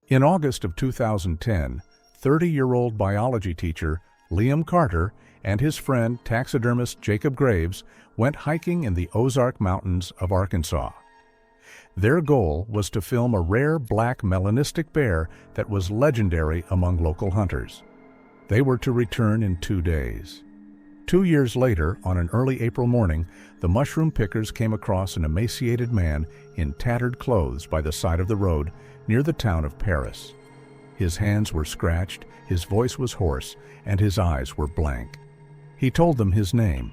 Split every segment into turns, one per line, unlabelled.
In August of 2010, 30-year-old biology teacher Liam Carter and his friend taxidermist Jacob Graves went hiking in the Ozark Mountains of Arkansas. Their goal was to film a rare black melanistic bear that was legendary among local hunters. They were to return in 2 days. 2 years later, on an early April morning, the mushroom pickers came across an emaciated man in tattered clothes by the side of the road near the town of Paris. His hands were scratched, his voice was hoarse, and his eyes were blank. He told them his name,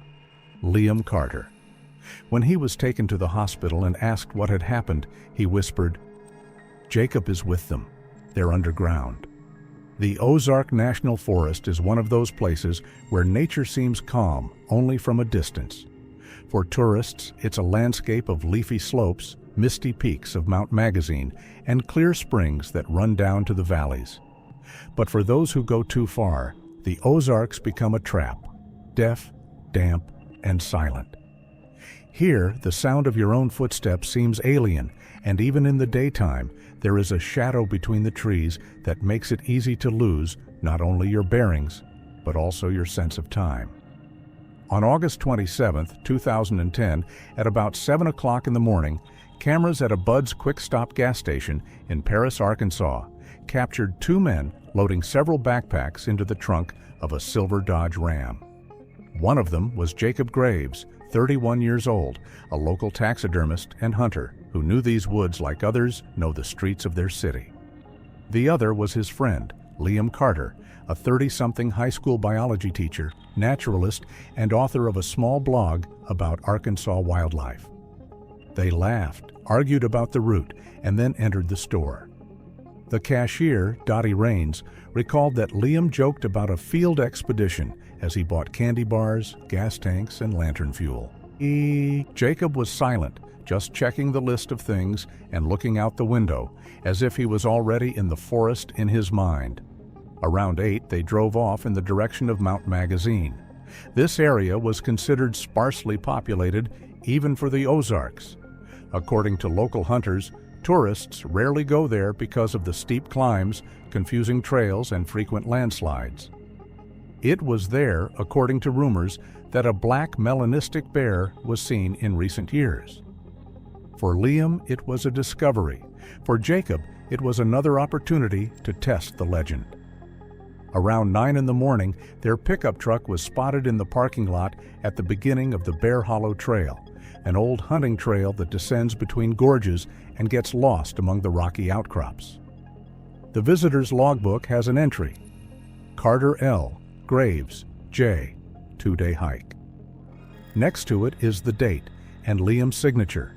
Liam Carter. When he was taken to the hospital and asked what had happened, he whispered, "Jacob is with them. They're underground." The Ozark National Forest is one of those places where nature seems calm only from a distance. For tourists, it's a landscape of leafy slopes, misty peaks of Mount Magazine, and clear springs that run down to the valleys. But for those who go too far, the Ozarks become a trap, deaf, damp, and silent. Here, the sound of your own footsteps seems alien, and even in the daytime, there is a shadow between the trees that makes it easy to lose not only your bearings, but also your sense of time. On August 27, 2010, at about 7 o'clock in the morning, cameras at a Bud's Quick Stop gas station in Paris, Arkansas, captured 2 men loading several backpacks into the trunk of a silver Dodge Ram. One of them was Jacob Graves, 31 years old, a local taxidermist and hunter who knew these woods like others know the streets of their city. The other was his friend, Liam Carter, a 30-something high school biology teacher, naturalist, and author of a small blog about Arkansas wildlife. They laughed, argued about the route, and then entered the store. The cashier, Dottie Raines, recalled that Liam joked about a field expedition as he bought candy bars, gas tanks, and lantern fuel. Jacob was silent, just checking the list of things and looking out the window, as if he was already in the forest in his mind. Around 8, they drove off in the direction of Mount Magazine. This area was considered sparsely populated, even for the Ozarks. According to local hunters, tourists rarely go there because of the steep climbs, confusing trails, and frequent landslides. It was there, according to rumors, that a black melanistic bear was seen in recent years. For Liam, it was a discovery. For Jacob, it was another opportunity to test the legend. Around 9 in the morning, their pickup truck was spotted in the parking lot at the beginning of the Bear Hollow Trail, an old hunting trail that descends between gorges and gets lost among the rocky outcrops. The visitor's logbook has an entry, Carter L., Graves, J., 2-day hike. Next to it is the date and Liam's signature.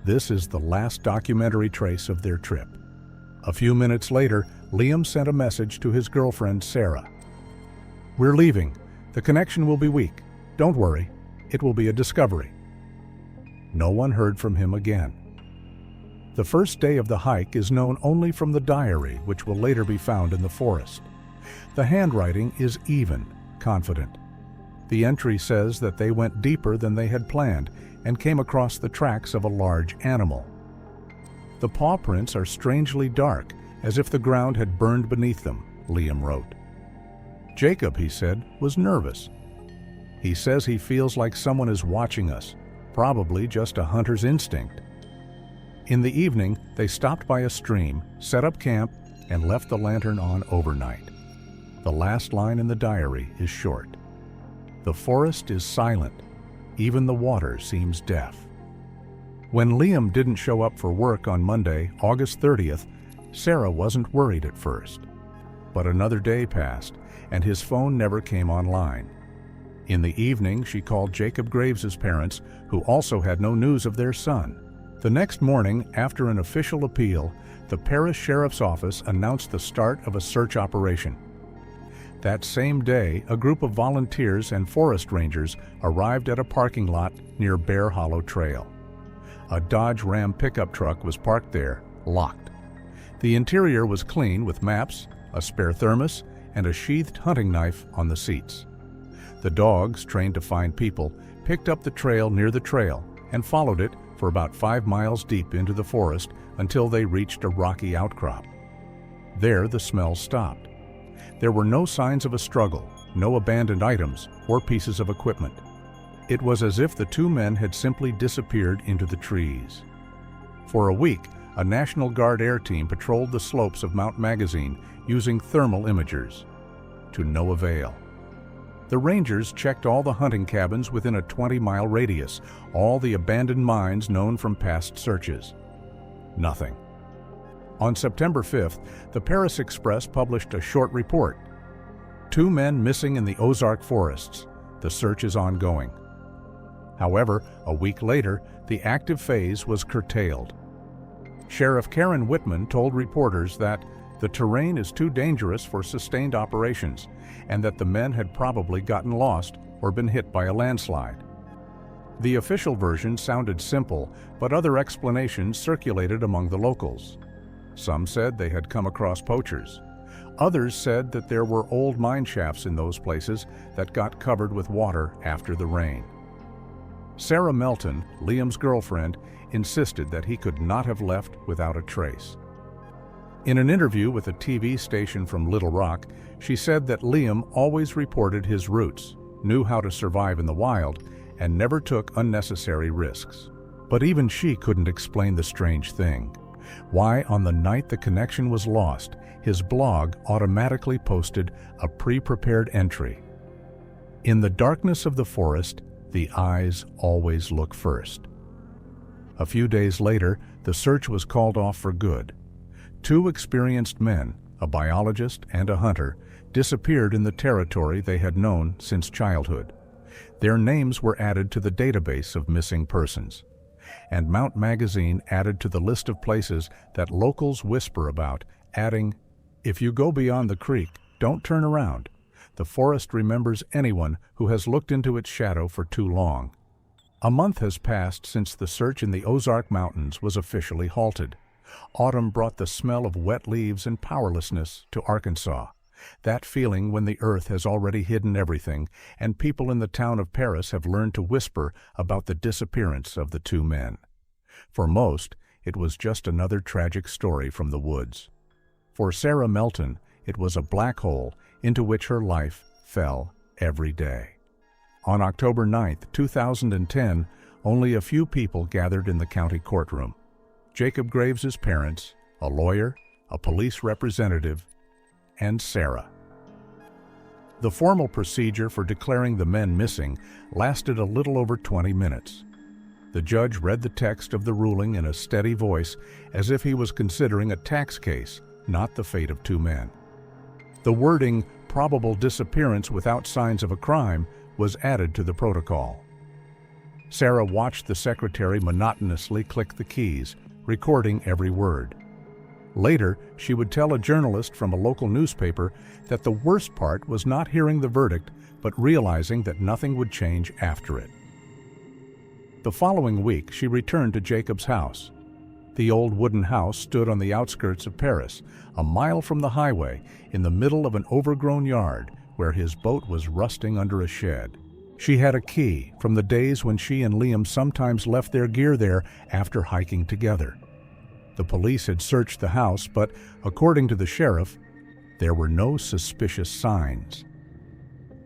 This is the last documentary trace of their trip. A few minutes later, Liam sent a message to his girlfriend, Sarah. "We're leaving. The connection will be weak. Don't worry. It will be a discovery." No one heard from him again. The first day of the hike is known only from the diary, which will later be found in the forest. The handwriting is even, confident. The entry says that they went deeper than they had planned and came across the tracks of a large animal. The paw prints are strangely dark, as if the ground had burned beneath them, Liam wrote. Jacob, he said, was nervous. He says he feels like someone is watching us, probably just a hunter's instinct. In the evening, they stopped by a stream, set up camp, and left the lantern on overnight. The last line in the diary is short. The forest is silent. Even the water seems deaf. When Liam didn't show up for work on Monday, August 30th, Sarah wasn't worried at first. But another day passed, and his phone never came online. In the evening, she called Jacob Graves' parents, who also had no news of their son. The next morning, after an official appeal, the Paris Sheriff's Office announced the start of a search operation. That same day, a group of volunteers and forest rangers arrived at a parking lot near Bear Hollow Trail. A Dodge Ram pickup truck was parked there, locked. The interior was clean with maps, a spare thermos, and a sheathed hunting knife on the seats. The dogs, trained to find people, picked up the trail near the trail and followed it for about 5 miles deep into the forest until they reached a rocky outcrop. There, the smell stopped. There were no signs of a struggle, no abandoned items or pieces of equipment. It was as if the two men had simply disappeared into the trees. For a week, a National Guard air team patrolled the slopes of Mount Magazine using thermal imagers. To no avail. The Rangers checked all the hunting cabins within a 20-mile radius, all the abandoned mines known from past searches. Nothing. On September 5th, the Paris Express published a short report. 2 men missing in the Ozark forests. The search is ongoing. However, a week later, the active phase was curtailed. Sheriff Karen Whitman told reporters that the terrain is too dangerous for sustained operations and that the men had probably gotten lost or been hit by a landslide. The official version sounded simple, but other explanations circulated among the locals. Some said they had come across poachers. Others said that there were old mine shafts in those places that got covered with water after the rain. Sarah Melton, Liam's girlfriend, insisted that he could not have left without a trace. In an interview with a TV station from Little Rock, she said that Liam always reported his routes, knew how to survive in the wild, and never took unnecessary risks. But even she couldn't explain the strange thing. Why, on the night the connection was lost, his blog automatically posted a pre-prepared entry. In the darkness of the forest, the eyes always look first. A few days later, the search was called off for good. 2 experienced men, a biologist and a hunter, disappeared in the territory they had known since childhood. Their names were added to the database of missing persons. And Mount Magazine added to the list of places that locals whisper about, adding, "If you go beyond the creek, don't turn around. The forest remembers anyone who has looked into its shadow for too long." A month has passed since the search in the Ozark Mountains was officially halted. Autumn brought the smell of wet leaves and powerlessness to Arkansas. That feeling when the earth has already hidden everything, and people in the town of Paris have learned to whisper about the disappearance of the 2 men. For most, it was just another tragic story from the woods. For Sarah Melton, it was a black hole into which her life fell every day. On October 9, 2010, only a few people gathered in the county courtroom. Jacob Graves' parents, a lawyer, a police representative, and Sarah. The formal procedure for declaring the men missing lasted a little over 20 minutes. The judge read the text of the ruling in a steady voice as if he was considering a tax case, not the fate of 2 men. The wording, "probable disappearance without signs of a crime," was added to the protocol. Sarah watched the secretary monotonously click the keys, recording every word. Later, she would tell a journalist from a local newspaper that the worst part was not hearing the verdict, but realizing that nothing would change after it. The following week, she returned to Jacob's house. The old wooden house stood on the outskirts of Paris, a mile from the highway, in the middle of an overgrown yard where his boat was rusting under a shed. She had a key from the days when she and Liam sometimes left their gear there after hiking together. The police had searched the house, but according to the sheriff, there were no suspicious signs.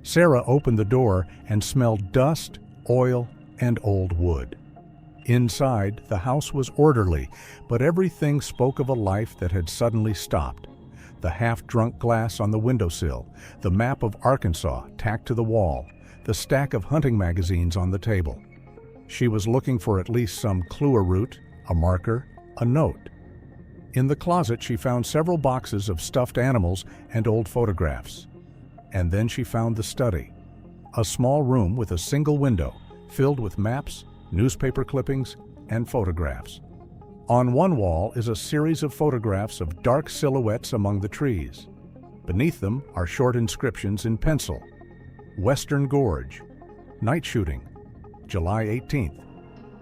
Sarah opened the door and smelled dust, oil, and old wood. Inside, the house was orderly, but everything spoke of a life that had suddenly stopped. The half-drunk glass on the windowsill, the map of Arkansas tacked to the wall, the stack of hunting magazines on the table. She was looking for at least some clue, a route, a marker, a note. In the closet, she found several boxes of stuffed animals and old photographs. And then she found the study, a small room with a single window, filled with maps, newspaper clippings, and photographs. On one wall is a series of photographs of dark silhouettes among the trees. Beneath them are short inscriptions in pencil. Western Gorge, night shooting, July 18th.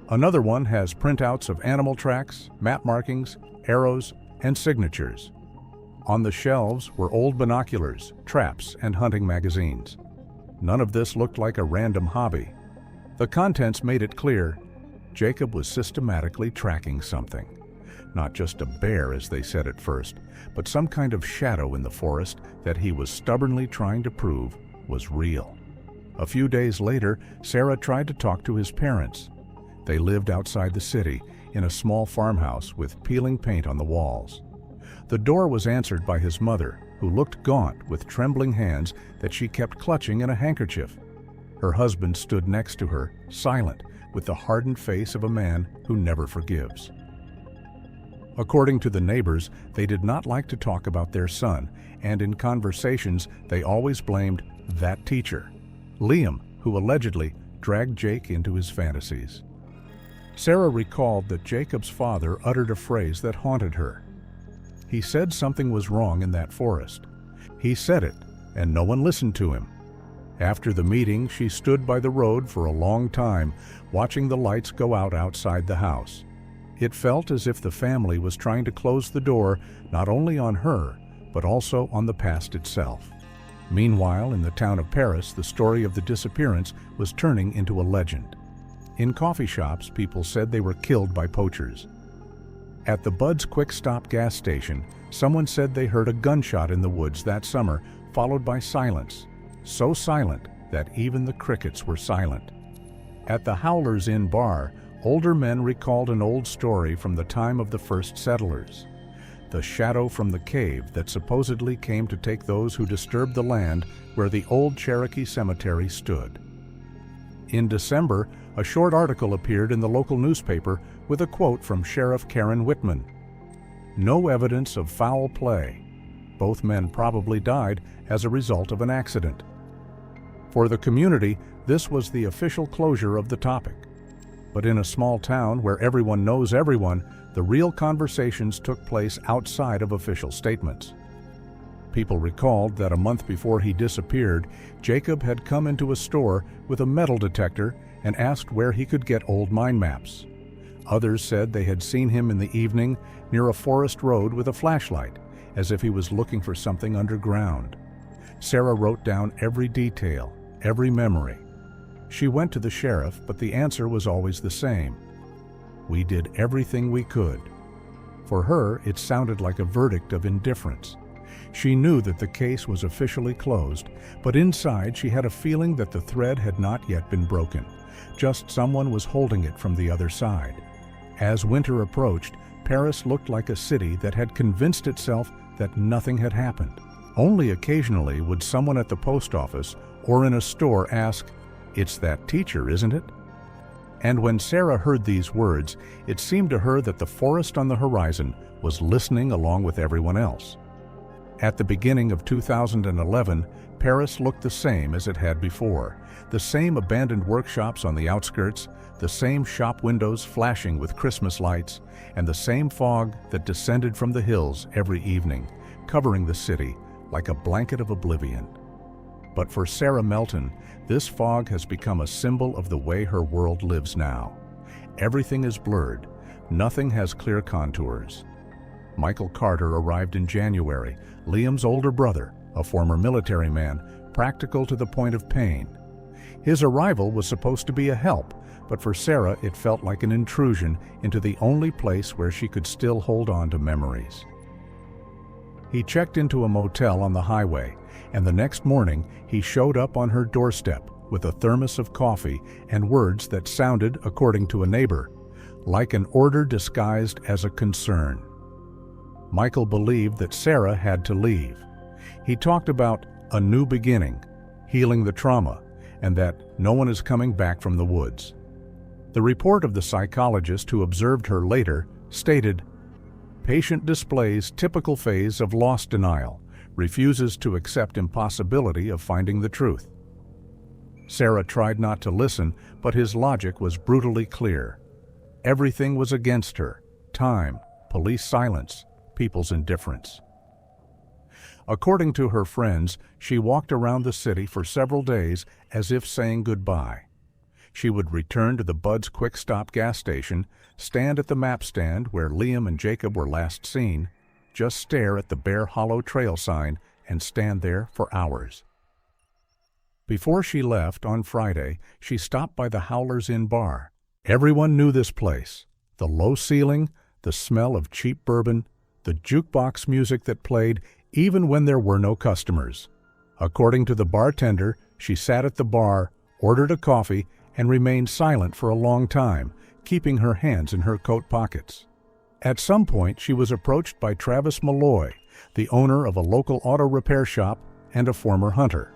Another one has printouts of animal tracks, map markings, arrows, and signatures. On the shelves were old binoculars, traps, and hunting magazines. None of this looked like a random hobby. The contents made it clear Jacob was systematically tracking something. not just a bear as they said at first, but some kind of shadow in the forest that he was stubbornly trying to prove was real. A few days later, Sarah tried to talk to his parents. They lived outside the city, in a small farmhouse with peeling paint on the walls. The door was answered by his mother, who looked gaunt with trembling hands that she kept clutching in a handkerchief. Her husband stood next to her, silent, with the hardened face of a man who never forgives. According to the neighbors, they did not like to talk about their son, and in conversations they always blamed that teacher, Liam, who allegedly dragged Jake into his fantasies. Sarah recalled that Jacob's father uttered a phrase that haunted her. He said something was wrong in that forest. He said it, and no one listened to him. After the meeting, she stood by the road for a long time, watching the lights go out outside the house. It felt as if the family was trying to close the door not only on her, but also on the past itself. Meanwhile, in the town of Paris, the story of the disappearance was turning into a legend. In coffee shops, people said they were killed by poachers. At the Bud's Quick Stop gas station, someone said they heard a gunshot in the woods that summer, followed by silence. So silent that even the crickets were silent. At the Howler's Inn bar, older men recalled an old story from the time of the first settlers. The shadow from the cave that supposedly came to take those who disturbed the land where the old Cherokee cemetery stood. In December, a short article appeared in the local newspaper with a quote from Sheriff Karen Whitman. "No evidence of foul play. Both men probably died as a result of an accident." For the community, this was the official closure of the topic. But in a small town where everyone knows everyone, the real conversations took place outside of official statements. People recalled that a month before he disappeared, Jacob had come into a store with a metal detector and asked where he could get old mine maps. Others said they had seen him in the evening near a forest road with a flashlight, as if he was looking for something underground. Sarah wrote down every detail, every memory. She went to the sheriff, but the answer was always the same. "We did everything we could." For her, it sounded like a verdict of indifference. She knew that the case was officially closed, but inside she had a feeling that the thread had not yet been broken. Just someone was holding it from the other side. As winter approached, Paris looked like a city that had convinced itself that nothing had happened. Only occasionally would someone at the post office or in a store ask, "It's that teacher, isn't it?" And when Sarah heard these words, it seemed to her that the forest on the horizon was listening along with everyone else. At the beginning of 2011, Paris looked the same as it had before. The same abandoned workshops on the outskirts, the same shop windows flashing with Christmas lights, and the same fog that descended from the hills every evening, covering the city like a blanket of oblivion. But for Sarah Melton, this fog has become a symbol of the way her world lives now. Everything is blurred. Nothing has clear contours. Michael Carter arrived in January, Liam's older brother, a former military man, practical to the point of pain. His arrival was supposed to be a help, but for Sarah it felt like an intrusion into the only place where she could still hold on to memories. He checked into a motel on the highway, and the next morning he showed up on her doorstep with a thermos of coffee and words that sounded, according to a neighbor, like an order disguised as a concern. Michael believed that Sarah had to leave. He talked about a new beginning, healing the trauma, and that no one is coming back from the woods. The report of the psychologist who observed her later stated, "Patient displays typical phase of loss denial, refuses to accept impossibility of finding the truth." Sarah tried not to listen, but his logic was brutally clear. Everything was against her: time, police silence, people's indifference. According to her friends, she walked around the city for several days as if saying goodbye. She would return to the Bud's Quick Stop gas station, stand at the map stand where Liam and Jacob were last seen, just stare at the Bear Hollow Trail sign, and stand there for hours. Before she left on Friday, she stopped by the Howler's Inn bar. Everyone knew this place: the low ceiling, the smell of cheap bourbon, the jukebox music that played even when there were no customers. According to the bartender, she sat at the bar, ordered a coffee, and remained silent for a long time, keeping her hands in her coat pockets. At some point, she was approached by Travis Malloy, the owner of a local auto repair shop and a former hunter,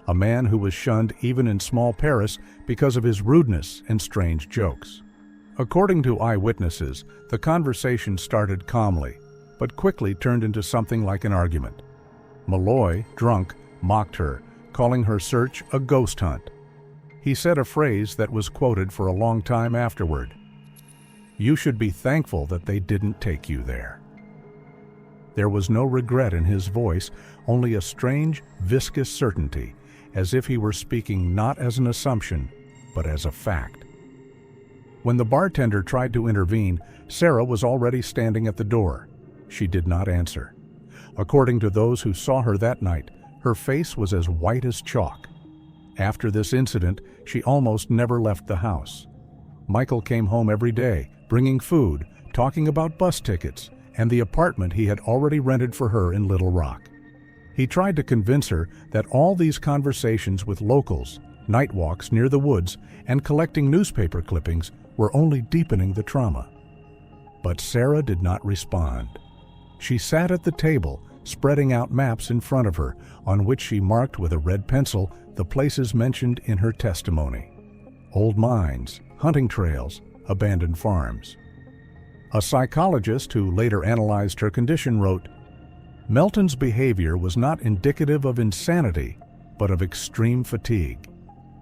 a man who was shunned even in small Paris because of his rudeness and strange jokes. According to eyewitnesses, the conversation started calmly, but quickly turned into something like an argument. Malloy, drunk, mocked her, calling her search a ghost hunt. He said a phrase that was quoted for a long time afterward. "You should be thankful that they didn't take you there." There was no regret in his voice, only a strange, viscous certainty, as if he were speaking not as an assumption, but as a fact. When the bartender tried to intervene, Sarah was already standing at the door. She did not answer. According to those who saw her that night, her face was as white as chalk. After this incident, she almost never left the house. Michael came home every day, bringing food, talking about bus tickets, and the apartment he had already rented for her in Little Rock. He tried to convince her that all these conversations with locals, night walks near the woods, and collecting newspaper clippings were only deepening the trauma. But Sarah did not respond. She sat at the table, spreading out maps in front of her, on which she marked with a red pencil the places mentioned in her testimony: old mines, hunting trails, abandoned farms. A psychologist who later analyzed her condition wrote, "Melton's behavior was not indicative of insanity, but of extreme fatigue.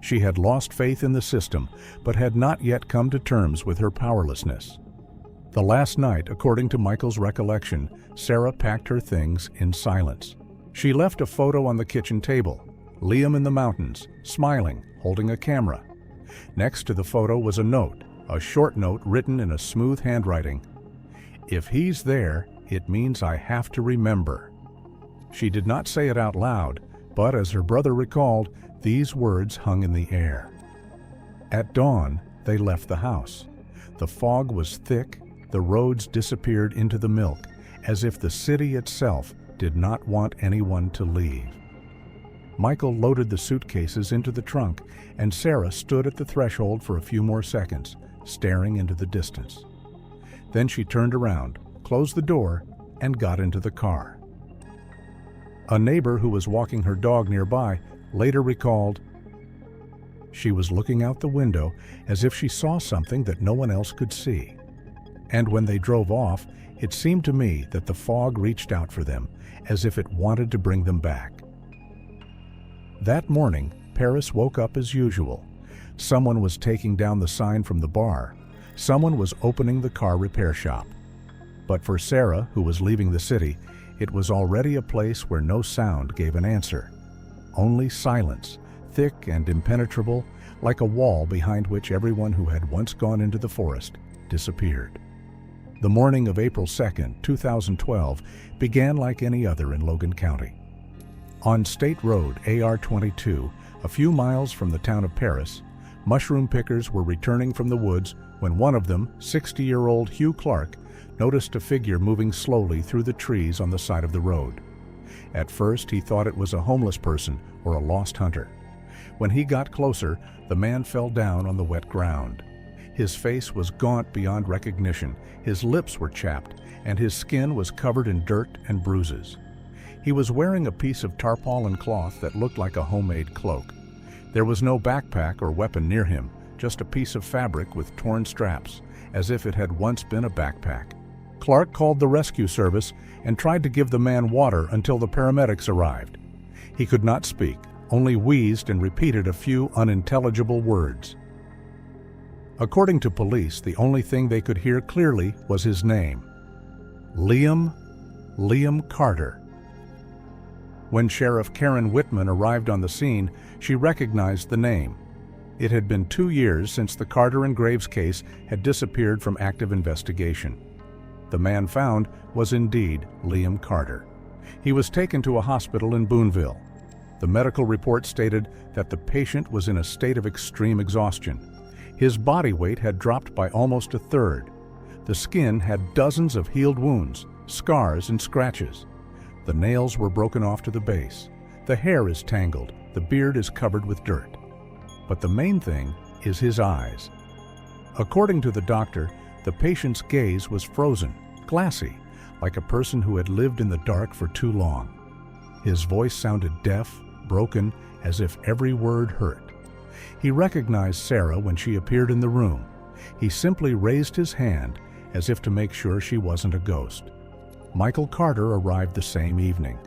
She had lost faith in the system, but had not yet come to terms with her powerlessness." The last night, according to Michael's recollection, Sarah packed her things in silence. She left a photo on the kitchen table, Liam in the mountains, smiling, holding a camera. Next to the photo was a note, a short note written in a smooth handwriting. "If he's there, it means I have to remember." She did not say it out loud, but as her brother recalled, these words hung in the air. At dawn, they left the house. The fog was thick, the roads disappeared into the milk, as if the city itself did not want anyone to leave. Michael loaded the suitcases into the trunk, and Sarah stood at the threshold for a few more seconds, staring into the distance. Then she turned around, closed the door, and got into the car. A neighbor who was walking her dog nearby later recalled, "She was looking out the window as if she saw something that no one else could see. And when they drove off, it seemed to me that the fog reached out for them, as if it wanted to bring them back." That morning, Paris woke up as usual. Someone was taking down the sign from the bar. Someone was opening the car repair shop. But for Sarah, who was leaving the city, it was already a place where no sound gave an answer. Only silence, thick and impenetrable, like a wall behind which everyone who had once gone into the forest disappeared. The morning of April 2nd, 2012, began like any other in Logan County. On State Road AR-22, a few miles from the town of Paris, mushroom pickers were returning from the woods when one of them, 60-year-old Hugh Clark, noticed a figure moving slowly through the trees on the side of the road. At first, he thought it was a homeless person or a lost hunter. When he got closer, the man fell down on the wet ground. His face was gaunt beyond recognition, his lips were chapped, and his skin was covered in dirt and bruises. He was wearing a piece of tarpaulin cloth that looked like a homemade cloak. There was no backpack or weapon near him, just a piece of fabric with torn straps, as if it had once been a backpack. Clark called the rescue service and tried to give the man water until the paramedics arrived. He could not speak, only wheezed and repeated a few unintelligible words. According to police, the only thing they could hear clearly was his name: Liam Carter. When Sheriff Karen Whitman arrived on the scene, she recognized the name. It had been 2 years since the Carter and Graves case had disappeared from active investigation. The man found was indeed Liam Carter. He was taken to a hospital in Boonville. The medical report stated that the patient was in a state of extreme exhaustion. His body weight had dropped by almost a third. The skin had dozens of healed wounds, scars, and scratches. The nails were broken off to the base. The hair is tangled. The beard is covered with dirt. But the main thing is his eyes. According to the doctor, the patient's gaze was frozen, glassy, like a person who had lived in the dark for too long. His voice sounded deaf, broken, as if every word hurt. He recognized Sarah when she appeared in the room. He simply raised his hand as if to make sure she wasn't a ghost. Michael Carter arrived the same evening.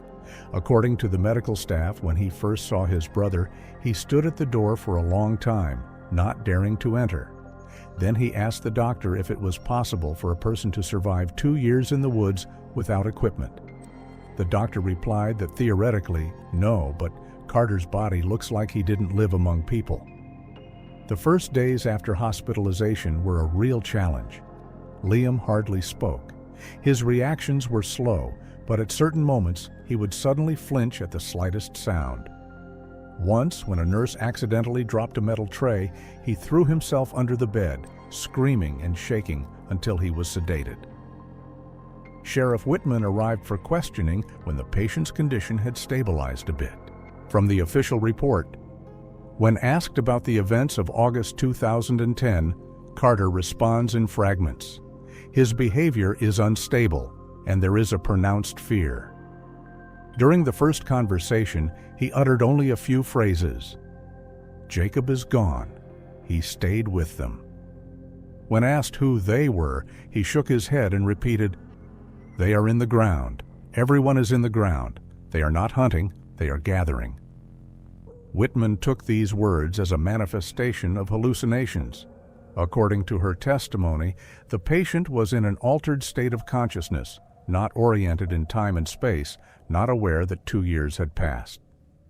According to the medical staff, when he first saw his brother, he stood at the door for a long time, not daring to enter. Then he asked the doctor if it was possible for a person to survive 2 years in the woods without equipment. The doctor replied that theoretically, no, but Carter's body looks like he didn't live among people. The first days after hospitalization were a real challenge. Liam hardly spoke. His reactions were slow, but at certain moments he would suddenly flinch at the slightest sound. Once, when a nurse accidentally dropped a metal tray, he threw himself under the bed, screaming and shaking until he was sedated. Sheriff Whitman arrived for questioning when the patient's condition had stabilized a bit. From the official report, when asked about the events of August 2010, Carter responds in fragments. His behavior is unstable, and there is a pronounced fear. During the first conversation, he uttered only a few phrases. Jacob is gone. He stayed with them. When asked who they were, he shook his head and repeated, "They are in the ground. Everyone is in the ground. They are not hunting, they are gathering." Whitman took these words as a manifestation of hallucinations. According to her testimony, the patient was in an altered state of consciousness, not oriented in time and space, not aware that 2 years had passed.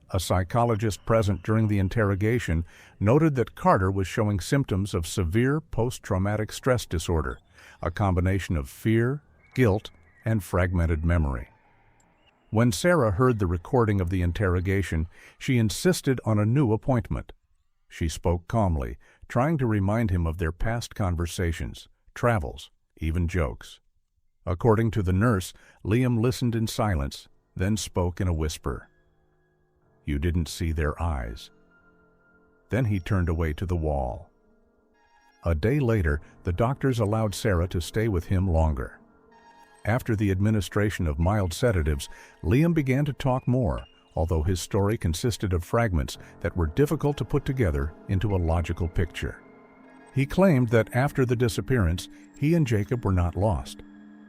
A psychologist present during the interrogation noted that Carter was showing symptoms of severe post-traumatic stress disorder, a combination of fear, guilt, and fragmented memory. When Sarah heard the recording of the interrogation, she insisted on a new appointment. She spoke calmly, trying to remind him of their past conversations, travels, even jokes. According to the nurse, Liam listened in silence, then spoke in a whisper. "You didn't see their eyes." Then he turned away to the wall. A day later, the doctors allowed Sarah to stay with him longer. After the administration of mild sedatives, Liam began to talk more, although his story consisted of fragments that were difficult to put together into a logical picture. He claimed that after the disappearance, he and Jacob were not lost.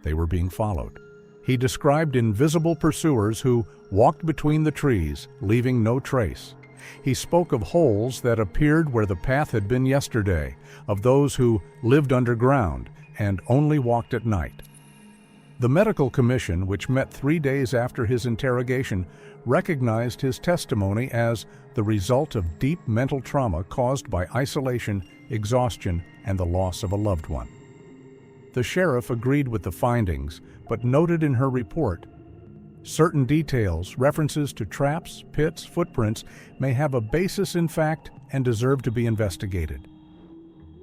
They were being followed. He described invisible pursuers who walked between the trees, leaving no trace. He spoke of holes that appeared where the path had been yesterday, of those who lived underground and only walked at night. The medical commission, which met 3 days after his interrogation, recognized his testimony as the result of deep mental trauma caused by isolation, exhaustion, and the loss of a loved one. The sheriff agreed with the findings, but noted in her report, certain details, references to traps, pits, footprints, may have a basis in fact and deserve to be investigated.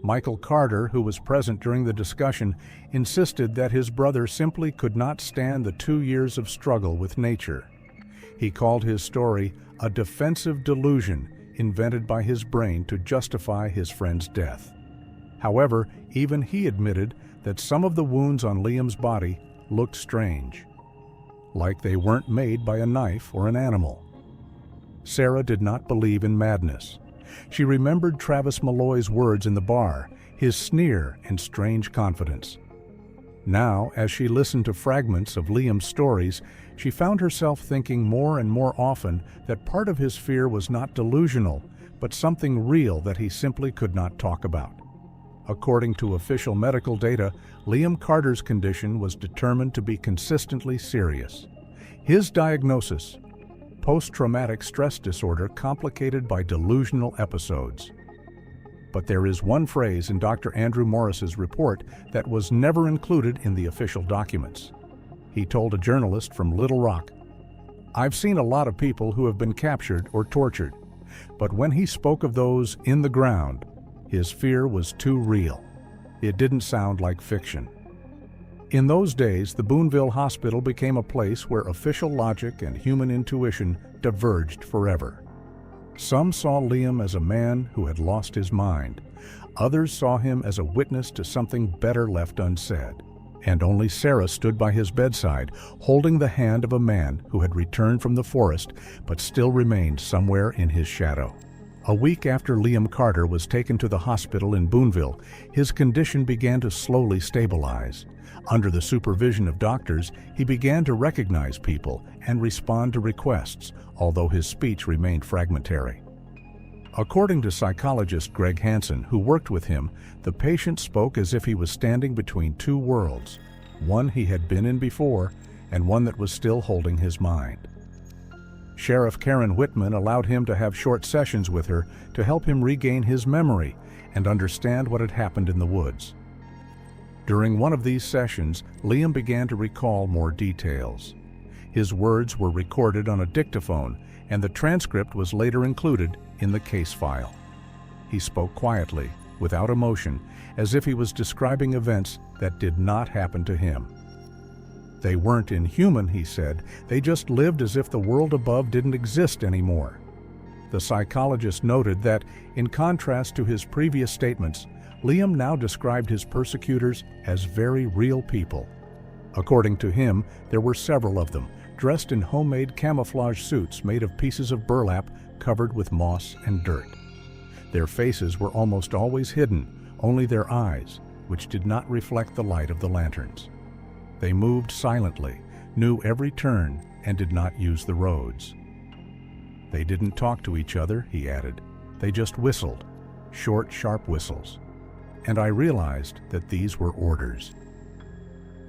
Michael Carter, who was present during the discussion, insisted that his brother simply could not stand the 2 years of struggle with nature. He called his story a defensive delusion invented by his brain to justify his friend's death. However, even he admitted that some of the wounds on Liam's body looked strange, like they weren't made by a knife or an animal. Sarah did not believe in madness. She remembered Travis Malloy's words in the bar, his sneer and strange confidence. Now, as she listened to fragments of Liam's stories, she found herself thinking more and more often that part of his fear was not delusional, but something real that he simply could not talk about. According to official medical data, Liam Carter's condition was determined to be consistently serious. His diagnosis, post-traumatic stress disorder complicated by delusional episodes. But there is one phrase in Dr. Andrew Morris's report that was never included in the official documents. He told a journalist from Little Rock, "I've seen a lot of people who have been captured or tortured, but when he spoke of those in the ground, his fear was too real. It didn't sound like fiction." In those days, the Boonville Hospital became a place where official logic and human intuition diverged forever. Some saw Liam as a man who had lost his mind. Others saw him as a witness to something better left unsaid. And only Sarah stood by his bedside, holding the hand of a man who had returned from the forest but still remained somewhere in his shadow. A week after Liam Carter was taken to the hospital in Boonville, his condition began to slowly stabilize. Under the supervision of doctors, he began to recognize people and respond to requests, although his speech remained fragmentary. According to psychologist Greg Hansen, who worked with him, the patient spoke as if he was standing between two worlds, one he had been in before and one that was still holding his mind. Sheriff Karen Whitman allowed him to have short sessions with her to help him regain his memory and understand what had happened in the woods. During one of these sessions, Liam began to recall more details. His words were recorded on a dictaphone, and the transcript was later included in the case file. He spoke quietly, without emotion, as if he was describing events that did not happen to him. They weren't inhuman, he said. They just lived as if the world above didn't exist anymore. The psychologist noted that, in contrast to his previous statements, Liam now described his persecutors as very real people. According to him, there were several of them, dressed in homemade camouflage suits made of pieces of burlap covered with moss and dirt. Their faces were almost always hidden, only their eyes, which did not reflect the light of the lanterns. They moved silently, knew every turn, and did not use the roads. They didn't talk to each other, he added. They just whistled, short, sharp whistles. And I realized that these were orders.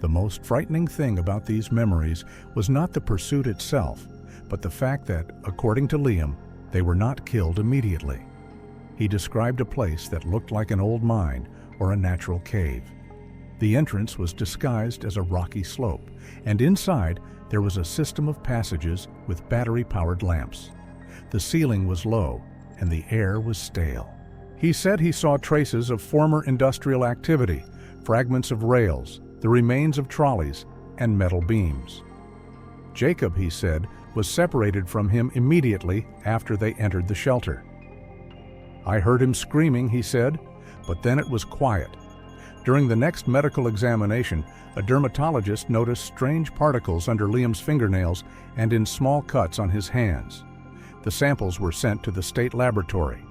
The most frightening thing about these memories was not the pursuit itself, but the fact that, according to Liam, they were not killed immediately. He described a place that looked like an old mine or a natural cave. The entrance was disguised as a rocky slope, and inside there was a system of passages with battery-powered lamps. The ceiling was low, and the air was stale. He said he saw traces of former industrial activity, fragments of rails, the remains of trolleys, and metal beams. Jacob, he said, was separated from him immediately after they entered the shelter. I heard him screaming, he said, but then it was quiet. During the next medical examination, a dermatologist noticed strange particles under Liam's fingernails and in small cuts on his hands. The samples were sent to the state laboratory.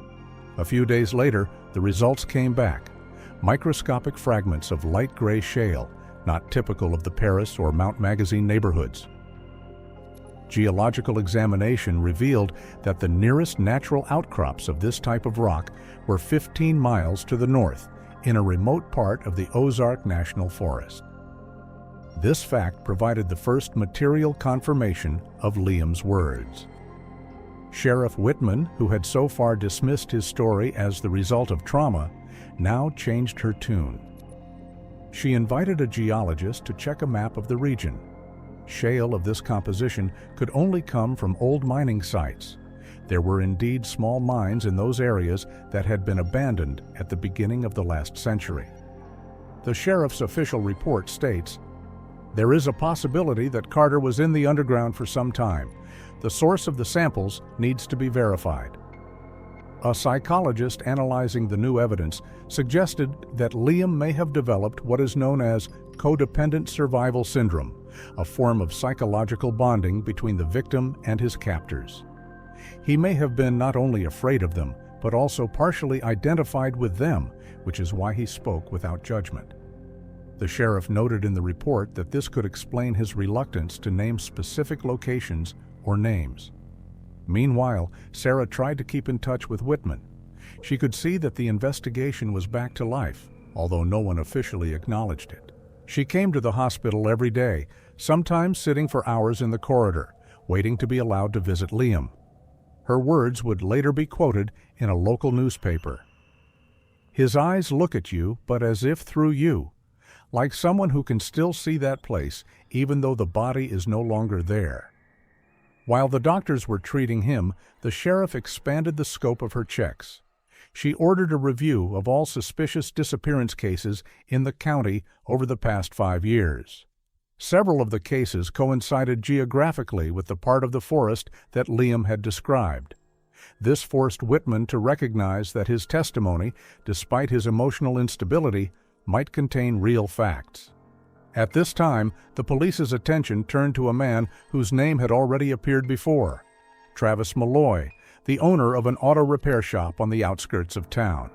A few days later, the results came back. Microscopic fragments of light gray shale, not typical of the Paris or Mount Magazine neighborhoods. Geological examination revealed that the nearest natural outcrops of this type of rock were 15 miles to the north, in a remote part of the Ozark National Forest. This fact provided the first material confirmation of Liam's words. Sheriff Whitman, who had so far dismissed his story as the result of trauma, now changed her tune. She invited a geologist to check a map of the region. Shale of this composition could only come from old mining sites. There were indeed small mines in those areas that had been abandoned at the beginning of the last century. The sheriff's official report states, "There is a possibility that Carter was in the underground for some time. The source of the samples needs to be verified." A psychologist analyzing the new evidence suggested that Liam may have developed what is known as codependent survival syndrome, a form of psychological bonding between the victim and his captors. He may have been not only afraid of them, but also partially identified with them, which is why he spoke without judgment. The sheriff noted in the report that this could explain his reluctance to name specific locations or names. Meanwhile, Sarah tried to keep in touch with Whitman. She could see that the investigation was back to life, although no one officially acknowledged it. She came to the hospital every day, sometimes sitting for hours in the corridor, waiting to be allowed to visit Liam. Her words would later be quoted in a local newspaper. "His eyes look at you, but as if through you, like someone who can still see that place, even though the body is no longer there." While the doctors were treating him, the sheriff expanded the scope of her checks. she ordered a review of all suspicious disappearance cases in the county over the past 5 years. Several of the cases coincided geographically with the part of the forest that Liam had described. This forced Whitman to recognize that his testimony, despite his emotional instability, might contain real facts. At this time, the police's attention turned to a man whose name had already appeared before, Travis Malloy, the owner of an auto repair shop on the outskirts of town.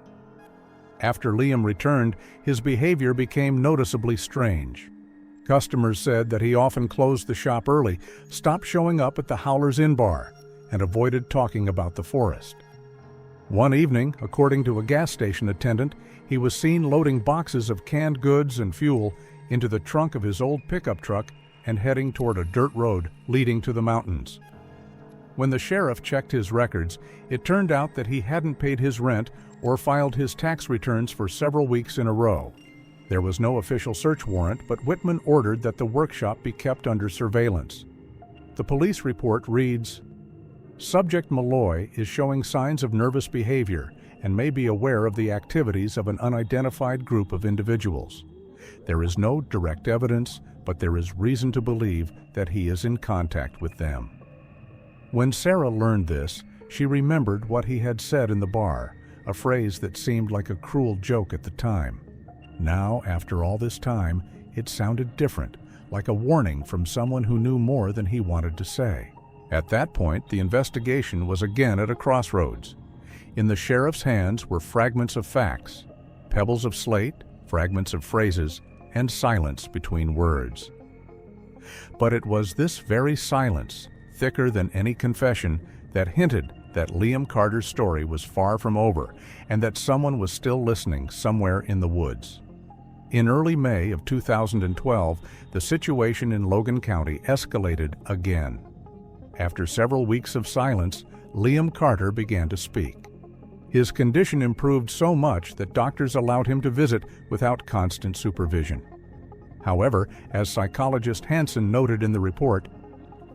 After Liam returned, his behavior became noticeably strange. Customers said that he often closed the shop early, stopped showing up at the Howler's Inn bar, and avoided talking about the forest. One evening, according to a gas station attendant, he was seen loading boxes of canned goods and fuel into the trunk of his old pickup truck and heading toward a dirt road leading to the mountains. When the sheriff checked his records, it turned out that he hadn't paid his rent or filed his tax returns for several weeks in a row. There was no official search warrant, but Whitman ordered that the workshop be kept under surveillance. The police report reads, "Subject Malloy is showing signs of nervous behavior and may be aware of the activities of an unidentified group of individuals. There is no direct evidence, but there is reason to believe that he is in contact with them." When Sarah learned this, she remembered what he had said in the bar, a phrase that seemed like a cruel joke at the time. Now, after all this time, it sounded different, like a warning from someone who knew more than he wanted to say. At that point, the investigation was again at a crossroads. In the sheriff's hands were fragments of facts, pebbles of slate, fragments of phrases, and silence between words. But it was this very silence, thicker than any confession, that hinted that Liam Carter's story was far from over and that someone was still listening somewhere in the woods. In early May of 2012, the situation in Logan County escalated again. After several weeks of silence, Liam Carter began to speak. His condition improved so much that doctors allowed him to visit without constant supervision. However, as psychologist Hansen noted in the report,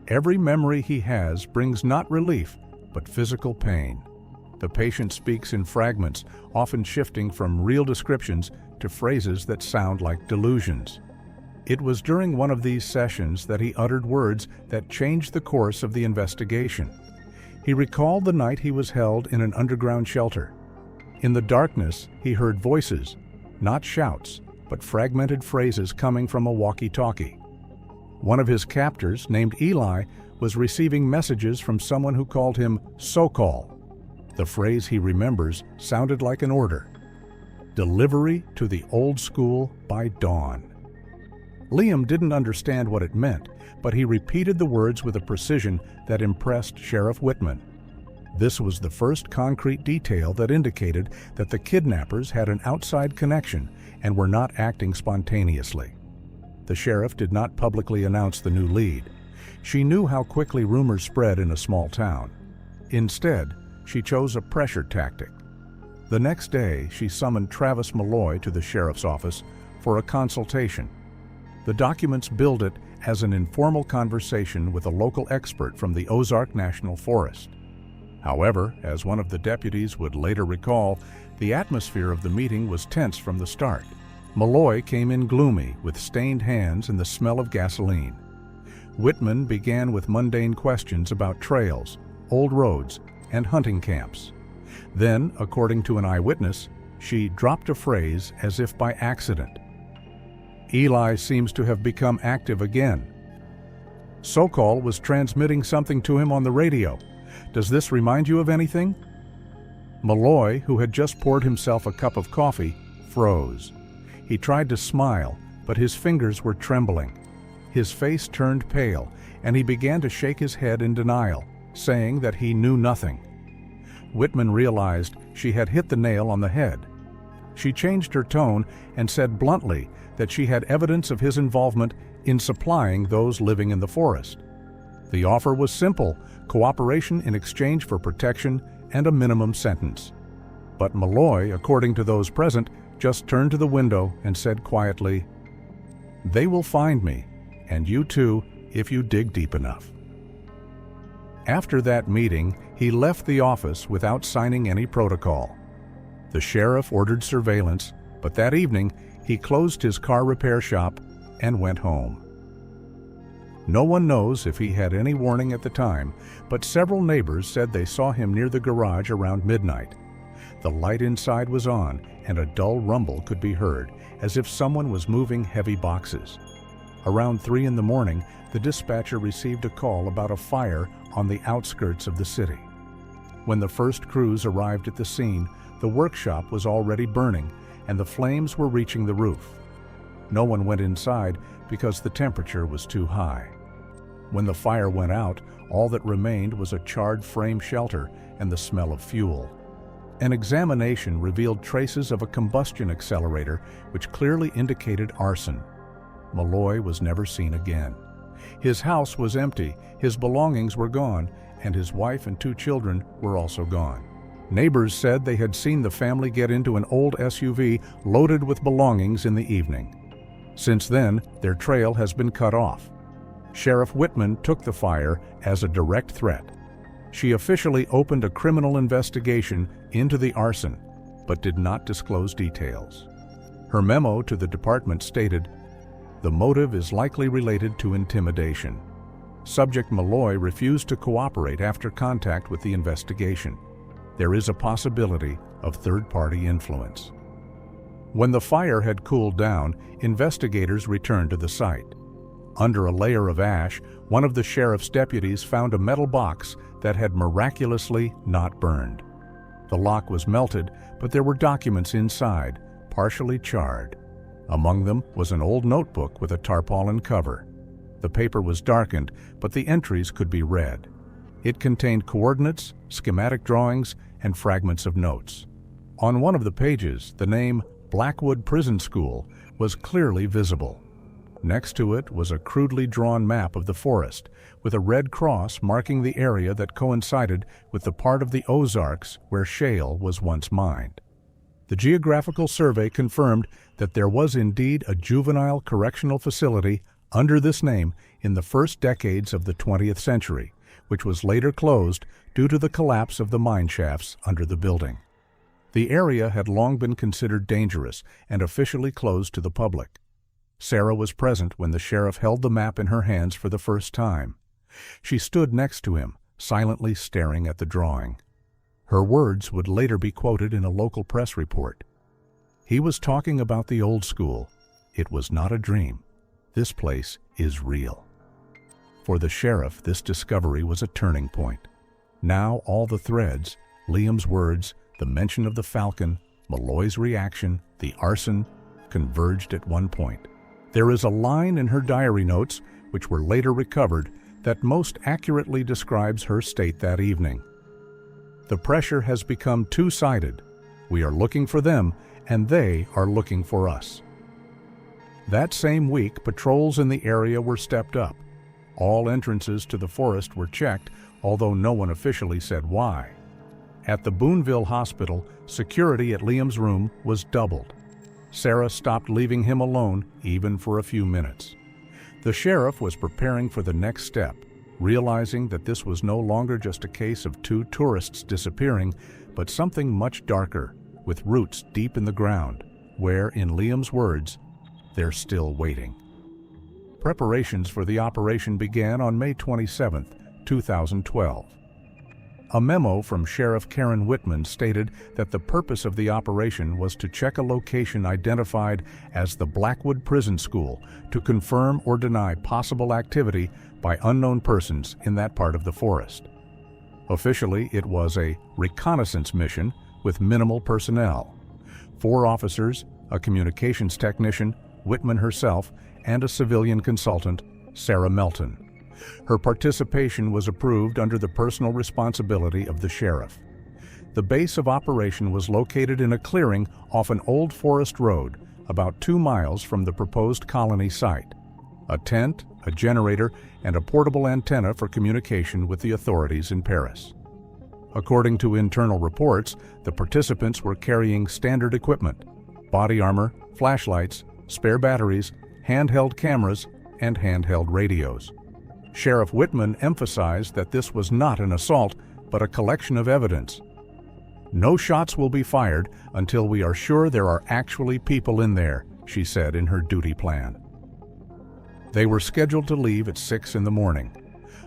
every memory he has brings not relief, but physical pain. The patient speaks in fragments, often shifting from real descriptions to phrases that sound like delusions. It was during one of these sessions that he uttered words that changed the course of the investigation. He recalled the night he was held in an underground shelter. In the darkness, he heard voices, not shouts, but fragmented phrases coming from a walkie-talkie. One of his captors, named Eli, was receiving messages from someone who called him so-call. The phrase he remembers sounded like an order. Delivery to the old school by dawn. Liam didn't understand what it meant, but he repeated the words with a precision that impressed Sheriff Whitman. This was the first concrete detail that indicated that the kidnappers had an outside connection and were not acting spontaneously. The sheriff did not publicly announce the new lead. She knew how quickly rumors spread in a small town. Instead, she chose a pressure tactic. The next day, she summoned Travis Malloy to the sheriff's office for a consultation. The documents billed it as an informal conversation with a local expert from the Ozark National Forest. However, as one of the deputies would later recall, the atmosphere of the meeting was tense from the start. Malloy came in gloomy, with stained hands and the smell of gasoline. Whitman began with mundane questions about trails, old roads, and hunting camps. Then, according to an eyewitness, she dropped a phrase as if by accident. Eli seems to have become active again. So-call was transmitting something to him on the radio. Does this remind you of anything? Malloy, who had just poured himself a cup of coffee, froze. He tried to smile, but his fingers were trembling. His face turned pale, and he began to shake his head in denial, saying that he knew nothing. Whitman realized she had hit the nail on the head. She changed her tone and said bluntly that she had evidence of his involvement in supplying those living in the forest. The offer was simple: cooperation in exchange for protection and a minimum sentence. But Malloy, according to those present, just turned to the window and said quietly, "They will find me, and you too, if you dig deep enough." After that meeting, he left the office without signing any protocol. The sheriff ordered surveillance, but that evening he closed his car repair shop and went home. No one knows if he had any warning at the time, but several neighbors said they saw him near the garage around midnight. The light inside was on, and a dull rumble could be heard, as if someone was moving heavy boxes. Around 3 in the morning, the dispatcher received a call about a fire on the outskirts of the city. When the first crews arrived at the scene, the workshop was already burning, and the flames were reaching the roof. No one went inside because the temperature was too high. When the fire went out, all that remained was a charred frame shelter and the smell of fuel. An examination revealed traces of a combustion accelerator, which clearly indicated arson. Malloy was never seen again. His house was empty, his belongings were gone, and his wife and 2 children were also gone. Neighbors said they had seen the family get into an old SUV loaded with belongings in the evening. Since then, their trail has been cut off. Sheriff Whitman took the fire as a direct threat. She officially opened a criminal investigation into the arson, but did not disclose details. Her memo to the department stated, "The motive is likely related to intimidation." Subject Malloy refused to cooperate after contact with the investigation. There is a possibility of third-party influence. When the fire had cooled down, investigators returned to the site. Under a layer of ash, one of the sheriff's deputies found a metal box that had miraculously not burned. The lock was melted, but there were documents inside, partially charred. Among them was an old notebook with a tarpaulin cover. The paper was darkened, but the entries could be read. It contained coordinates, schematic drawings, and fragments of notes. On one of the pages, the name Blackwood Prison School was clearly visible. Next to it was a crudely drawn map of the forest, with a red cross marking the area that coincided with the part of the Ozarks where shale was once mined. The geographical survey confirmed that there was indeed a juvenile correctional facility under this name in the first decades of the 20th century, which was later closed due to the collapse of the mine shafts under the building. The area had long been considered dangerous and officially closed to the public. Sarah was present when the sheriff held the map in her hands for the first time. She stood next to him, silently staring at the drawing. Her words would later be quoted in a local press report. "He was talking about the old school. It was not a dream. This place is real." For the sheriff, this discovery was a turning point. Now all the threads, Liam's words, the mention of the falcon, Malloy's reaction, the arson, converged at one point. There is a line in her diary notes, which were later recovered, that most accurately describes her state that evening. "The pressure has become two-sided. We are looking for them, and they are looking for us." That same week, patrols in the area were stepped up. All entrances to the forest were checked, although no one officially said why. At the Boonville Hospital, security at Liam's room was doubled. Sarah stopped leaving him alone, even for a few minutes. The sheriff was preparing for the next step, realizing that this was no longer just a case of 2 tourists disappearing, but something much darker, with roots deep in the ground, where, in Liam's words, "they're still waiting." Preparations for the operation began on May 27, 2012. A memo from Sheriff Karen Whitman stated that the purpose of the operation was to check a location identified as the Blackwood Prison School to confirm or deny possible activity by unknown persons in that part of the forest. Officially, it was a reconnaissance mission with minimal personnel. 4 officers, a communications technician, Whitman herself, and a civilian consultant, Sarah Melton. Her participation was approved under the personal responsibility of the sheriff. The base of operation was located in a clearing off an old forest road, about 2 miles from the proposed colony site. A tent, a generator, and a portable antenna for communication with the authorities in Paris. According to internal reports, the participants were carrying standard equipment: body armor, flashlights, spare batteries, handheld cameras, and handheld radios. Sheriff Whitman emphasized that this was not an assault, but a collection of evidence. "No shots will be fired until we are sure there are actually people in there," she said in her duty plan. They were scheduled to leave at 6 in the morning.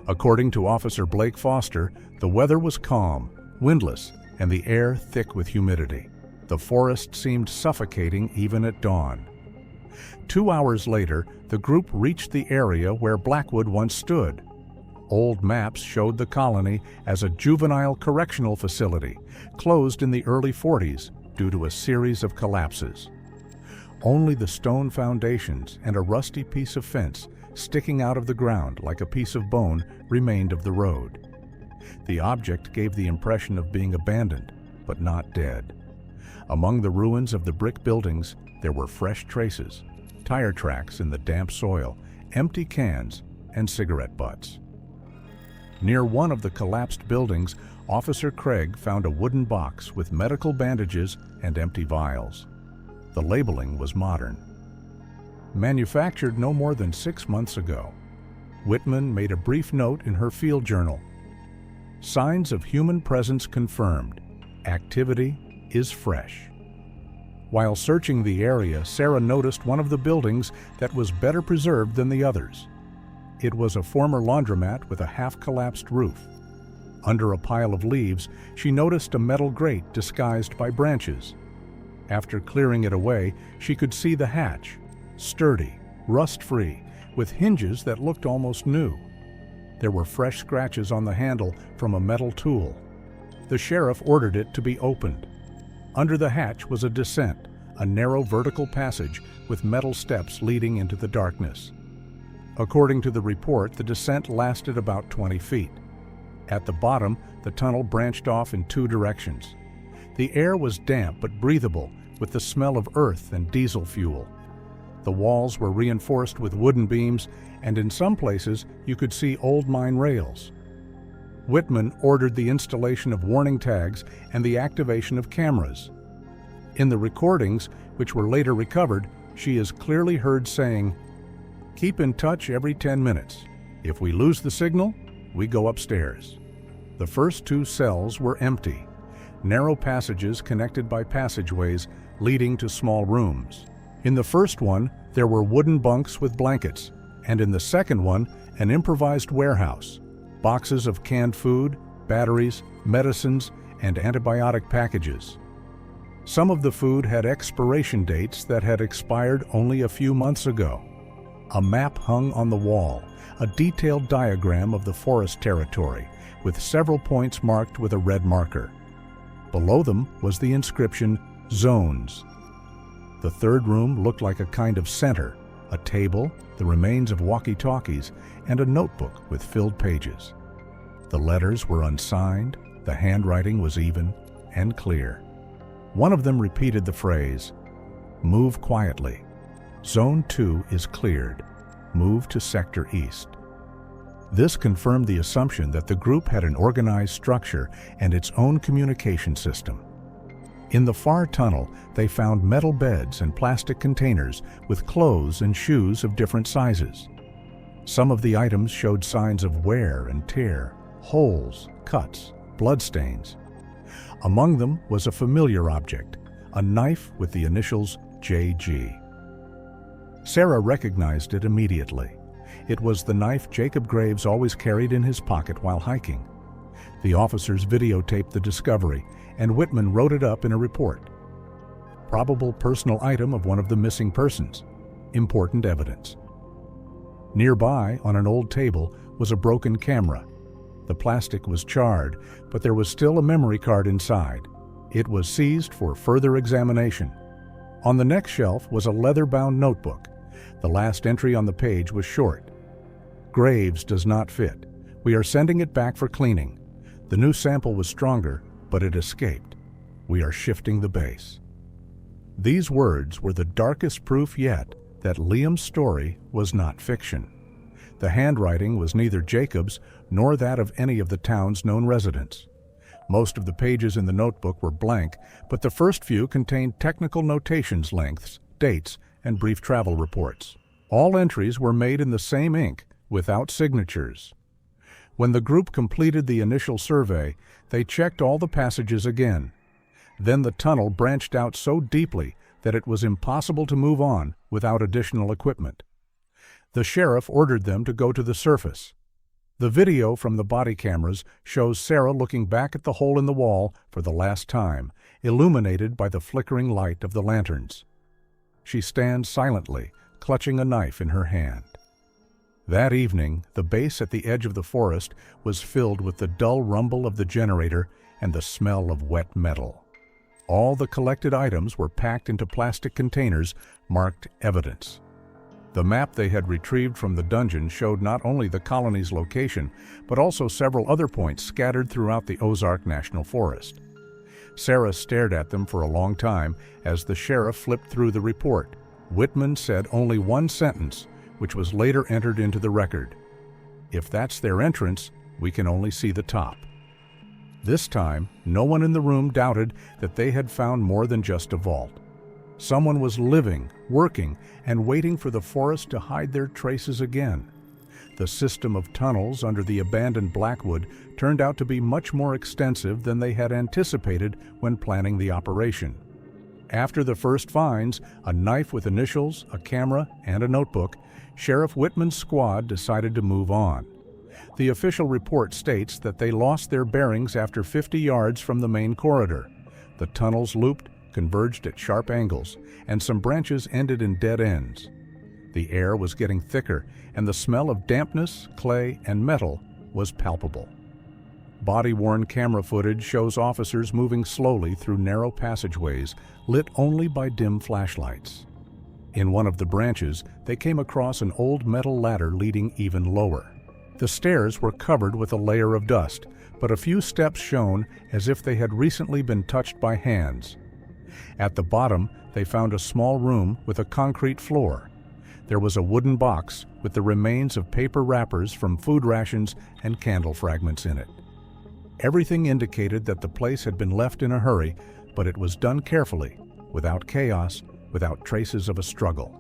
According to Officer Blake Foster, the weather was calm, windless, and the air thick with humidity. The forest seemed suffocating even at dawn. 2 hours later, the group reached the area where Blackwood once stood. Old maps showed the colony as a juvenile correctional facility, closed in the early 40s due to a series of collapses. Only the stone foundations and a rusty piece of fence sticking out of the ground like a piece of bone remained of the road. The object gave the impression of being abandoned, but not dead. Among the ruins of the brick buildings, there were fresh traces, tire tracks in the damp soil, empty cans, and cigarette butts. Near one of the collapsed buildings, Officer Craig found a wooden box with medical bandages and empty vials. The labeling was modern. Manufactured no more than 6 months ago. Whitman made a brief note in her field journal. "Signs of human presence confirmed. Activity is fresh." While searching the area, Sarah noticed one of the buildings that was better preserved than the others. It was a former laundromat with a half-collapsed roof. Under a pile of leaves, she noticed a metal grate disguised by branches. After clearing it away, she could see the hatch, sturdy, rust-free, with hinges that looked almost new. There were fresh scratches on the handle from a metal tool. The sheriff ordered it to be opened. Under the hatch was a descent, a narrow vertical passage with metal steps leading into the darkness. According to the report, the descent lasted about 20 feet. At the bottom, the tunnel branched off in 2 directions. The air was damp but breathable, with the smell of earth and diesel fuel. The walls were reinforced with wooden beams, and in some places you could see old mine rails. Whitman ordered the installation of warning tags and the activation of cameras. In the recordings, which were later recovered, she is clearly heard saying, "Keep in touch every 10 minutes. If we lose the signal, we go upstairs." The first 2 cells were empty, narrow passages connected by passageways leading to small rooms. In the first one, there were wooden bunks with blankets, and in the second one, an improvised warehouse, boxes of canned food, batteries, medicines, and antibiotic packages. Some of the food had expiration dates that had expired only a few months ago. A map hung on the wall, a detailed diagram of the forest territory, with several points marked with a red marker. Below them was the inscription, "Zones." The third room looked like a kind of center, a table, the remains of walkie-talkies, and a notebook with filled pages. The letters were unsigned, the handwriting was even and clear. One of them repeated the phrase, "Move quietly. Zone 2 is cleared. Move to Sector East." This confirmed the assumption that the group had an organized structure and its own communication system. In the far tunnel, they found metal beds and plastic containers with clothes and shoes of different sizes. Some of the items showed signs of wear and tear, holes, cuts, bloodstains. Among them was a familiar object, a knife with the initials JG. Sarah recognized it immediately. It was the knife Jacob Graves always carried in his pocket while hiking. The officers videotaped the discovery, and Whitman wrote it up in a report. Probable personal item of one of the missing persons. Important evidence. Nearby, on an old table, was a broken camera. The plastic was charred, but there was still a memory card inside. It was seized for further examination. On the next shelf was a leather-bound notebook. The last entry on the page was short. "Graves does not fit. We are sending it back for cleaning. The new sample was stronger, but it escaped. We are shifting the base." These words were the darkest proof yet that Liam's story was not fiction. The handwriting was neither Jacob's nor that of any of the town's known residents. Most of the pages in the notebook were blank, but the first few contained technical notations, lengths, dates, and brief travel reports. All entries were made in the same ink, without signatures. When the group completed the initial survey, they checked all the passages again. Then the tunnel branched out so deeply that it was impossible to move on without additional equipment. The sheriff ordered them to go to the surface. The video from the body cameras shows Sarah looking back at the hole in the wall for the last time, illuminated by the flickering light of the lanterns. She stands silently, clutching a knife in her hand. That evening, the base at the edge of the forest was filled with the dull rumble of the generator and the smell of wet metal. All the collected items were packed into plastic containers marked evidence. The map they had retrieved from the dungeon showed not only the colony's location, but also several other points scattered throughout the Ozark National Forest. Sarah stared at them for a long time as the sheriff flipped through the report. Whitman said only one sentence, which was later entered into the record. "If that's their entrance, we can only see the top." This time, no one in the room doubted that they had found more than just a vault. Someone was living, working, and waiting for the forest to hide their traces again. The system of tunnels under the abandoned Blackwood turned out to be much more extensive than they had anticipated when planning the operation. After the first finds, a knife with initials, a camera, and a notebook, Sheriff Whitman's squad decided to move on. The official report states that they lost their bearings after 50 yards from the main corridor. The tunnels looped, converged at sharp angles, and some branches ended in dead ends. The air was getting thicker, and the smell of dampness, clay, and metal was palpable. Body-worn camera footage shows officers moving slowly through narrow passageways, lit only by dim flashlights. In one of the branches, they came across an old metal ladder leading even lower. The stairs were covered with a layer of dust, but a few steps shone as if they had recently been touched by hands. At the bottom, they found a small room with a concrete floor. There was a wooden box with the remains of paper wrappers from food rations and candle fragments in it. Everything indicated that the place had been left in a hurry, but it was done carefully, without chaos, without traces of a struggle.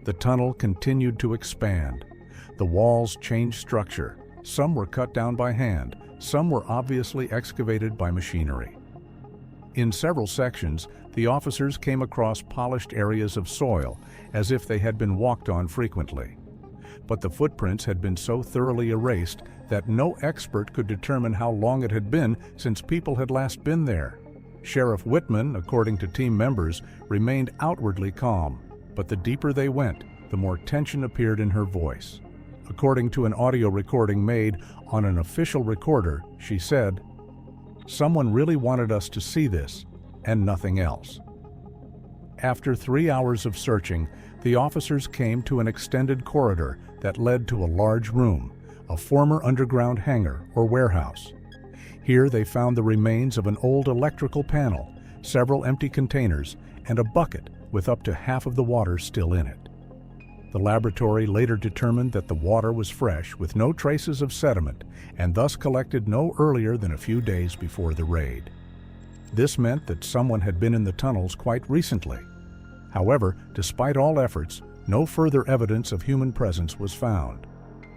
The tunnel continued to expand. The walls changed structure. Some were cut down by hand, some were obviously excavated by machinery. In several sections, the officers came across polished areas of soil, as if they had been walked on frequently. But the footprints had been so thoroughly erased that no expert could determine how long it had been since people had last been there. Sheriff Whitman, according to team members, remained outwardly calm, but the deeper they went, the more tension appeared in her voice. According to an audio recording made on an official recorder, she said, "Someone really wanted us to see this, and nothing else." After 3 hours of searching, the officers came to an extended corridor that led to a large room, a former underground hangar or warehouse. Here they found the remains of an old electrical panel, several empty containers, and a bucket with up to half of the water still in it. The laboratory later determined that the water was fresh with no traces of sediment and thus collected no earlier than a few days before the raid. This meant that someone had been in the tunnels quite recently. However, despite all efforts, no further evidence of human presence was found.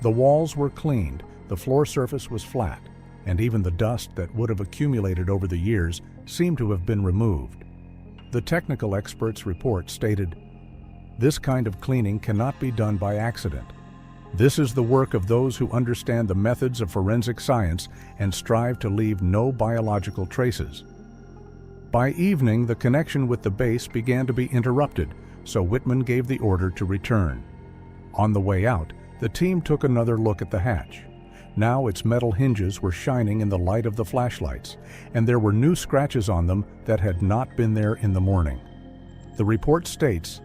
The walls were cleaned, the floor surface was flat, and even the dust that would have accumulated over the years seemed to have been removed. The technical expert's report stated, "This kind of cleaning cannot be done by accident. This is the work of those who understand the methods of forensic science and strive to leave no biological traces." By evening, the connection with the base began to be interrupted, so Whitman gave the order to return. On the way out, the team took another look at the hatch. Now its metal hinges were shining in the light of the flashlights, and there were new scratches on them that had not been there in the morning. The report states,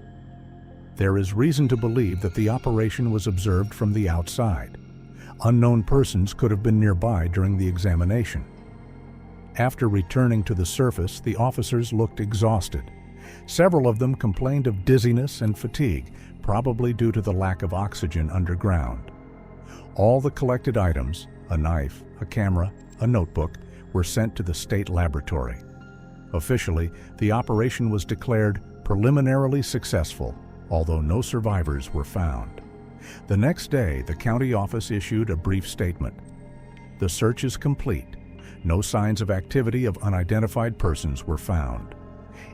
"There is reason to believe that the operation was observed from the outside. Unknown persons could have been nearby during the examination." After returning to the surface, the officers looked exhausted. Several of them complained of dizziness and fatigue, probably due to the lack of oxygen underground. All the collected items, a knife, a camera, a notebook, were sent to the state laboratory. Officially, the operation was declared preliminarily successful, although no survivors were found. The next day, the county office issued a brief statement. "The search is complete. No signs of activity of unidentified persons were found.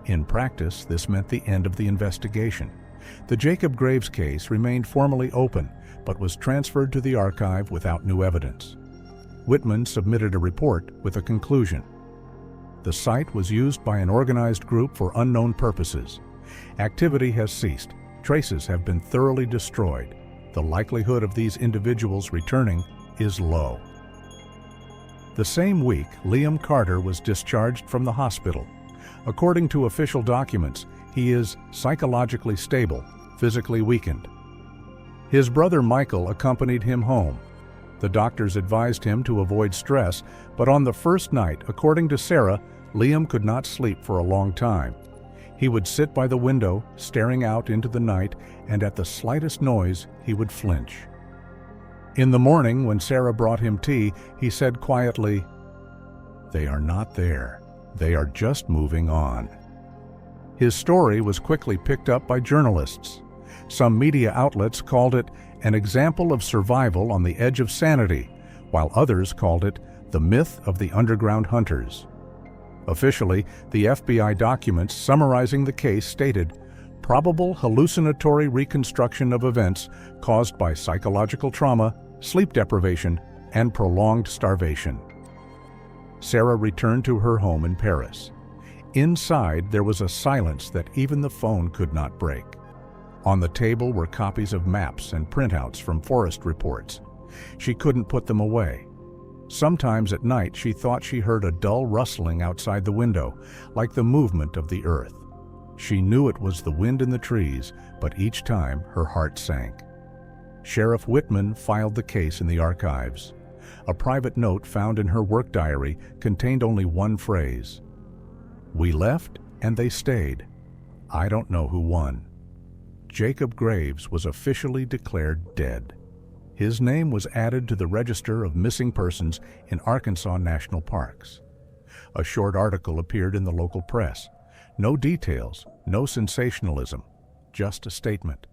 In practice, this meant the end of the investigation. The Jacob Graves case remained formally open, but was transferred to the archive without new evidence. Whitman submitted a report with a conclusion. The site was used by an organized group for unknown purposes. Activity has ceased. Traces have been thoroughly destroyed. The likelihood of these individuals returning is low. The same week, Liam Carter was discharged from the hospital. According to official documents, he is psychologically stable, physically weakened. His brother Michael accompanied him home. The doctors advised him to avoid stress, but on the first night, according to Sarah, Liam could not sleep for a long time. He would sit by the window, staring out into the night, and at the slightest noise, he would flinch. In the morning, when Sarah brought him tea, he said quietly, "They are not there. They are just moving on." His story was quickly picked up by journalists. Some media outlets called it an example of survival on the edge of sanity, while others called it the myth of the underground hunters. Officially, the FBI documents summarizing the case stated, "Probable hallucinatory reconstruction of events caused by psychological trauma, sleep deprivation, and prolonged starvation." Sarah returned to her home in Paris. Inside, there was a silence that even the phone could not break. On the table were copies of maps and printouts from forest reports. She couldn't put them away. Sometimes at night, she thought she heard a dull rustling outside the window, like the movement of the earth. She knew it was the wind in the trees, but each time her heart sank. Sheriff Whitman filed the case in the archives. A private note found in her work diary contained only one phrase: "We left and they stayed. I don't know who won." Jacob Graves was officially declared dead. His name was added to the register of missing persons in Arkansas National Parks. A short article appeared in the local press. No details, no sensationalism, just a statement.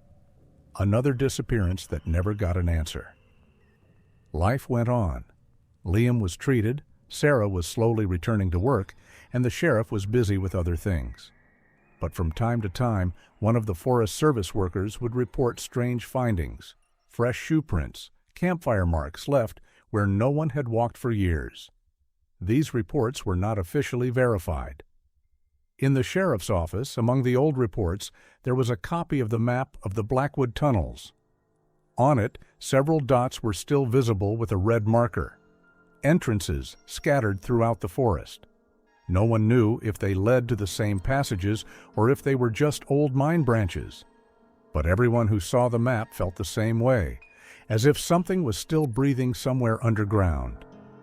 Another disappearance that never got an answer. Life went on. Liam was treated, Sarah was slowly returning to work, and the sheriff was busy with other things. But from time to time, one of the Forest Service workers would report strange findings: fresh shoe prints, campfire marks left where no one had walked for years. These reports were not officially verified. In the sheriff's office, among the old reports, there was a copy of the map of the Blackwood tunnels. On it, several dots were still visible with a red marker. Entrances scattered throughout the forest. No one knew if they led to the same passages or if they were just old mine branches. But everyone who saw the map felt the same way, as if something was still breathing somewhere underground.